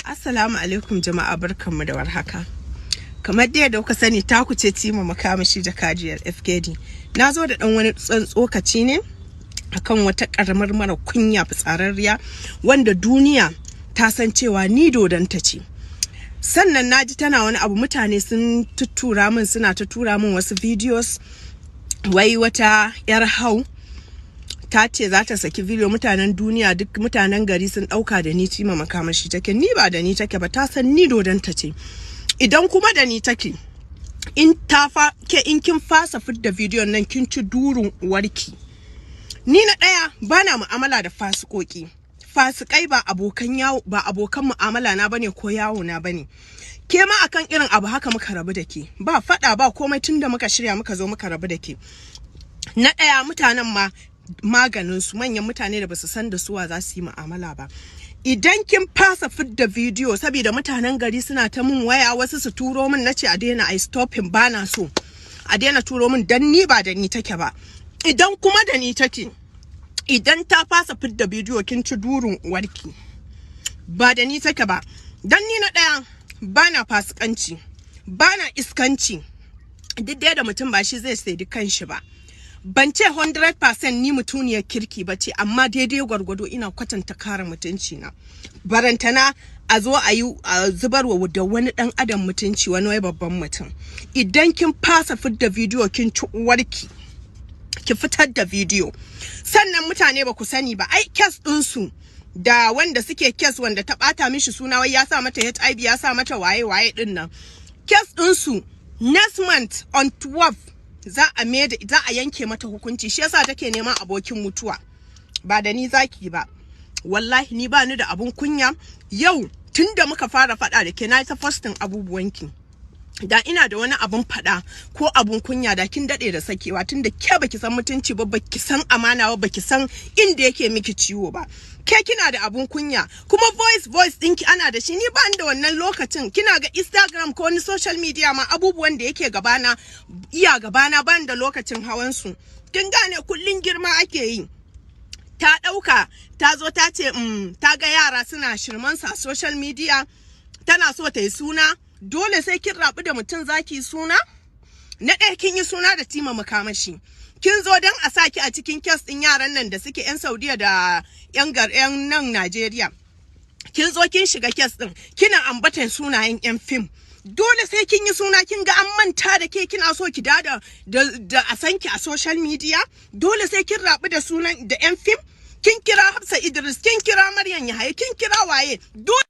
Assalamu alaikum jama'a, barkanmu da warhaka. Kamar dai da kuka sani, taku ce Tima Makamashi Jakadiyar FKD. Na zo da ɗan wani tsokaci ne akan wata ƙaramar mara kunya fitsararriya wanda duniya ta san cewa ni dodonta ce. Sannan naji tana wani abu, mutane sun tuttura min, suna ta tura min wasu videos, wai wata 'yar hau ta ce za ta saki video, mutanen duniya duk mutanen gari sun dauka da ni Tima Makamashi take. Ni ba da ni take ba, ta san ni dodonta ce. Idan kuma da ni take, in kin fasa fidda video nan kin ci durun uwarki. Ni na daya bana mu'amala da fasikoki. Fasikai ba abokan mu'amala na bane ko yawo na bane. Ke ma akan irin abu haka muka rabu da ke. Ba fada ba komai, tunda muka shirya muka zo muka rabu da ke. Na daya, mutanen ma maganin su manyan mutane da basu san da suwa za su yi mu'amala ba. Idan kin fasa fidda video saboda mutanen gari suna ta mun waya, wasu su turo min, nace a daina, ai stopping, bana so a daina turo min dan ni ba da ni take ba. Idan kuma da ni take, idan ta fasa fidda video kin ci durun uwarki. Ba da ni take ba. Dan ni na daya bana fasikanci, bana iskanci. Duk da mutum ba shi zai saidi kanshi ba. Ban ce 100% ni mutuniyar kirki ba ce, amma daidai gwargwado ina kwatanta kare mutunci na. Barantana a zo a yi zubarwa da wani dan adam mutunci, wani wai babban mutum. Idan kin fasa fidda video kin ci uwarki, ki fitar da video. Sannan mutane ba ku sani ba, ai kes ɗinsu da wanda suke kes wanda ta bata mishi suna, wai ya sa mata HIV, ya sa mata waye din nan. Kes ɗinsu next month on 12 za a yanke mata hukunci. Shi yasa take neman abokin mutuwa. Ba da ni zaki ba. Wallahi ni ba ni da abun kunya. Yau tunda muka fara fada da ke, na ta posting abubuwanki. Da ina da wani abun fada ko abun kunya da kin dade da sakewa, tunda ke baki san mutunci ba, baki san amana ba, baki san inda yake miki ciwo ba. Ke kina da abun kunya, kuma voice dinki ana da shi. Ni ba da wannan lokacin. Kina ga Instagram ko wani social media ma, abubuwan da yake gabana ban da lokacin hawan su. Kin gane, kullun girma ake yi. Ta dauka ta zo ta ce ta ga yara suna shirman sa social media, tana so ta yi suna. Dole sai kin rabu da mutum zaki suna? Na ɗaya, kin yi suna da Tima Makamashi. Kin zo don a saki a cikin kes ɗin yaran nan da suke 'yan Saudiya da 'yan nan Najeriya. Kin zo kin shiga kes ɗin, kina ambatan sunayen 'yan fim. Dole sai kin yi suna. Kin ga an manta da ke, kina so ki da a sanki a social media. Dole sai kin rabu da sunan da 'yan fim. Kin kira Hafsa Idris, kin kira Maryam Yahaya, kin kira waye? Dole